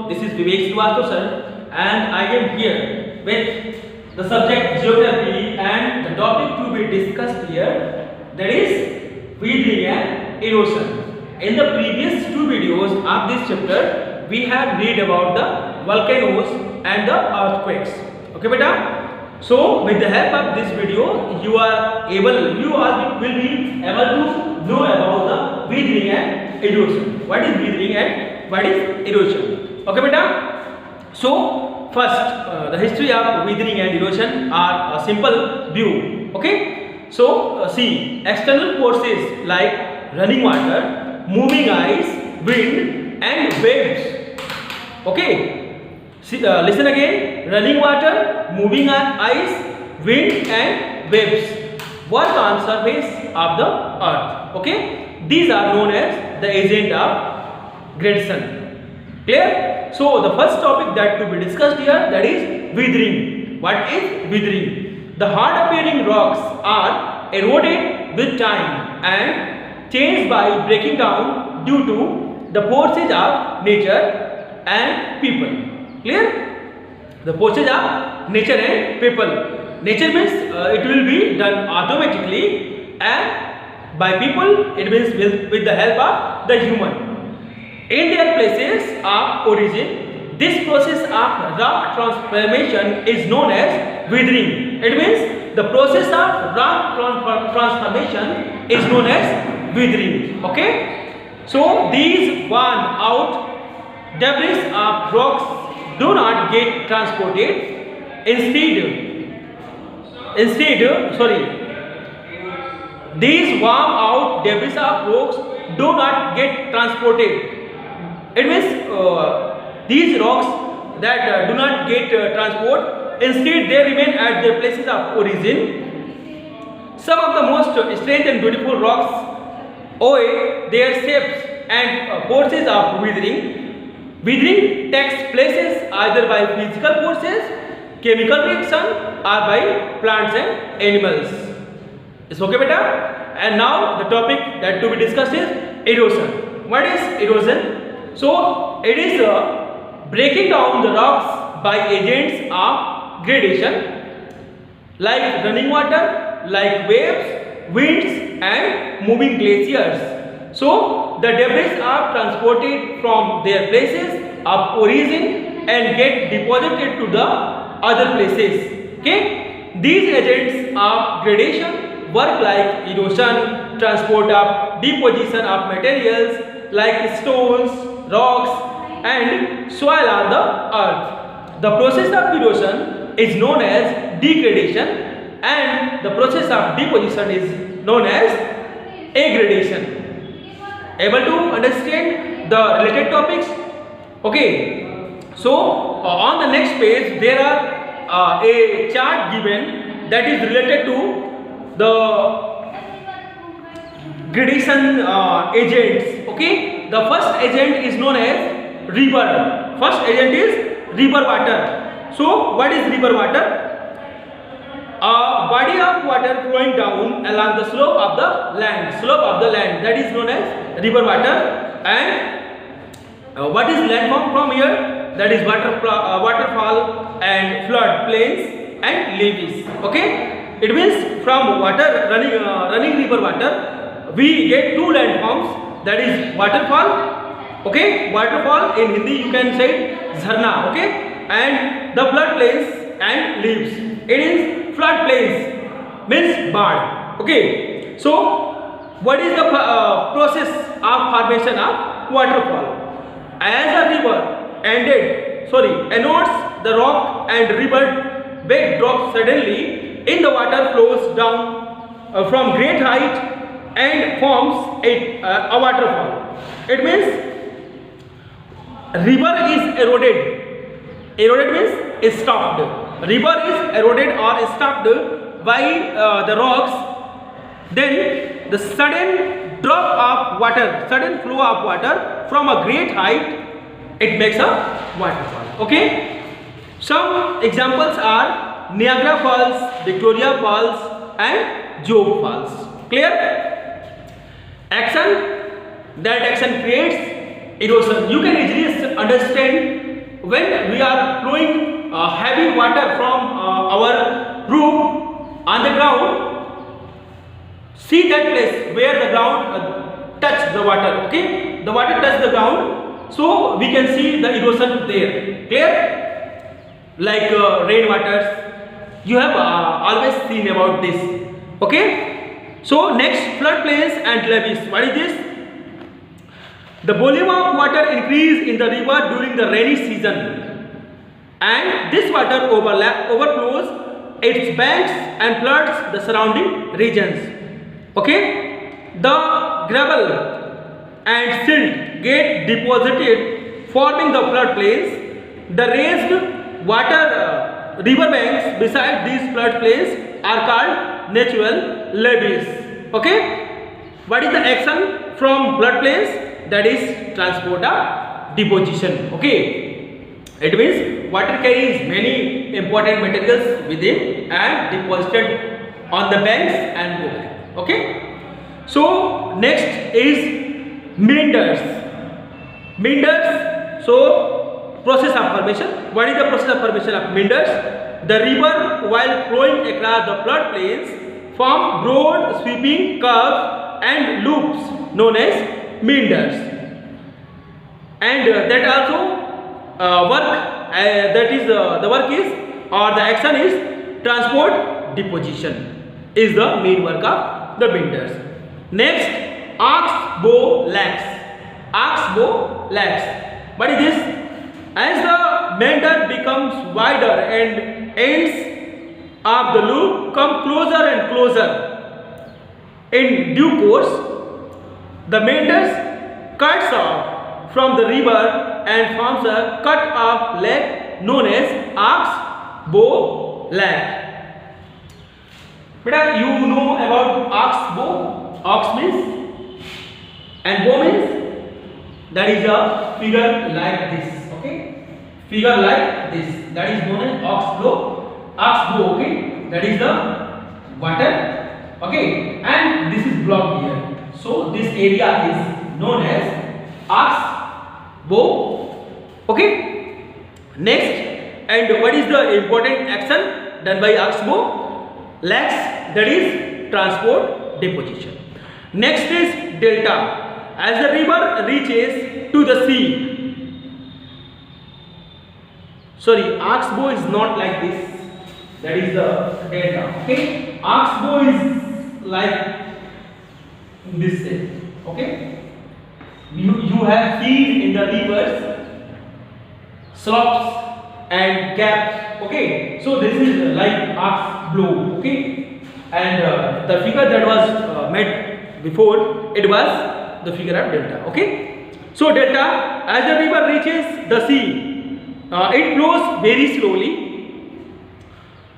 this is Vivek Srivastava sir, and I am here with the subject geography, and the topic to be discussed here, that is weathering and erosion. In the previous two videos of this chapter, we have read about the volcanoes and the earthquakes. Okay, beta. So with the help of this video, you all will be able to know about the weathering and erosion. What is weathering and what is erosion? Okay, beta. So first, the history of weathering and erosion are a simple view. Okay. So see, external forces like running water, moving ice, wind, and waves. Okay. See, listen again. Running water, moving ice, wind, and waves work on surface of the earth. Okay. These are known as the agent of gradation. Clear? So the first topic that to be discussed here, that is weathering. What is weathering? The hard appearing rocks are eroded with time and changed by breaking down due to the forces of nature and people. Clear? The forces of nature and people. Nature means it will be done automatically, and by people it means with the help of the human. In their places of origin, this process of rock transformation is known as weathering. It means the process of rock transformation is known as weathering. Okay. So these worn out debris of rocks do not get transported. These warm out debris of rocks do not get transported. It means these rocks that do not get transport, instead they remain at their places of origin. Some of the most strange and beautiful rocks owe their shapes and forces of weathering. Weathering takes places either by physical forces, chemical reaction, or by plants and animals. Is okay, beta? And now the topic that to be discussed is erosion. What is erosion? So it is breaking down the rocks by agents of gradation, like running water, like waves, winds, and moving glaciers. So the debris are transported from their places of origin and get deposited to the other places. Okay, these agents of gradation work like erosion, transport of deposition of materials like stones, rocks, and soil on the earth. The process of erosion is known as degradation, and the process of deposition is known as aggradation. Able to understand the related topics? Okay. So on the next page there are a chart given that is related to the gradation agents. Okay. The first agent is known as river. First agent is river water. So what is river water? A body of water flowing down along the slope of the land, that is known as river water. And what is landform from here? That is waterfall and flood plains and levees. Okay, it means from water running river water we get two landforms, that is waterfall. Okay, waterfall in Hindi you can say jharna. Okay, and the flood plains and levees. It is flood plains means bard. Okay, so what is the process of formation of waterfall? As a river enodes the rock and river bed drops suddenly in, the water flows down from great height and forms a waterfall. It means river is eroded. Eroded means is stopped. River is eroded or stopped by the rocks. Then the sudden drop of water, sudden flow of water from a great height, it makes a waterfall. Okay. Some examples are Niagara Falls, Victoria Falls, and Job Falls. Clear? Action. That action creates erosion. You can easily understand when we are flowing heavy water from our roof on the ground, see that place where the ground touch the water. Okay, the water touch the ground, so we can see the erosion there. Clear? Like rainwaters. You have always seen about this. Okay. So next, floodplains and levees. What is this? The volume of water increase in the river during the rainy season, and this water overflows its banks and floods the surrounding regions. Okay, the gravel and silt get deposited, forming the floodplains. The raised water river banks beside these floodplains are called natural levees. Okay, what is the action from floodplains? That is transport of deposition. Okay, it means water carries many important materials within and deposited on the banks and go back. Okay, so next is meanders. Meanders, so process of formation. What is the process of formation of meanders? The river, while flowing across the floodplains, form broad sweeping curves and loops known as meanders, and that also the work is, or the action is, transport deposition is the main work of the meanders. Next, oxbow lakes. Oxbow lakes. What is this? As the meander becomes wider and ends of the loop come closer and closer, in due course the meanders cuts off from the river and forms a cut off lake known as oxbow lake. Beta, you know about oxbow? Ox means and bow means, that is a figure like this. Okay, figure like this, that is known as oxbow. Oxbow, okay, that is the water. Okay, and this is blocked here. So this area is known as oxbow. Okay. Next, and what is the important action done by oxbow lakes? That is transport deposition. Next is delta. As the river reaches to the sea. Sorry, oxbow is not like this. That is the delta. Okay. Oxbow is like this way. Okay, you have seen in the rivers slopes and gaps. Okay, so this is like oxbow. Okay, and the figure that was made before, it was the figure of delta. Okay, so delta, as the river reaches the sea, it flows very slowly.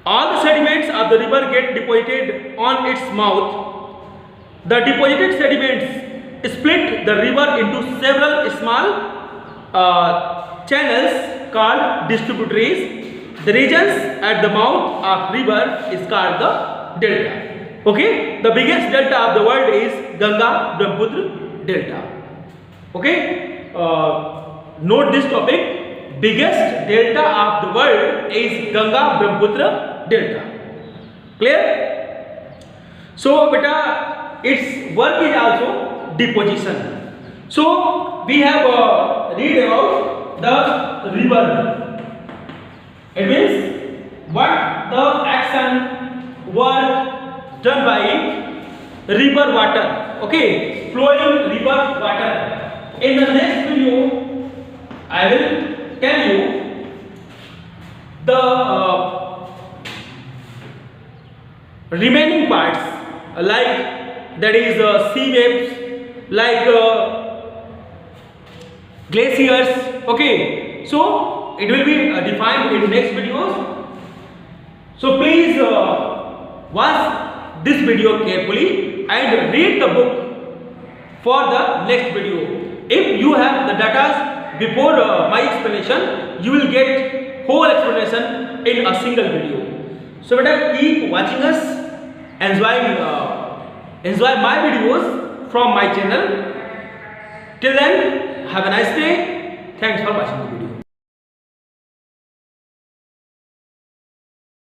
All the sediments of the river get deposited on its mouth. The deposited sediments split the river into several small channels called distributaries. The regions at the mouth of river is called the delta. Okay, the biggest delta of the world is Ganga Brahmaputra delta. Okay, note this topic. Biggest delta of the world is Ganga Brahmaputra delta. Clear? So beta, its work is also deposition. So we have read about the river. It means what the action work done by river water. Okay, flowing river water. In the next video, I will tell you the remaining parts, like that is sea waves, like glaciers. Okay, so it will be defined in next videos. So please watch this video carefully and read the book for the next video. If you have the data before my explanation, you will get whole explanation in a single video. So better keep watching us, enjoy my videos from my channel. Till then, have a nice day. Thanks for watching the video.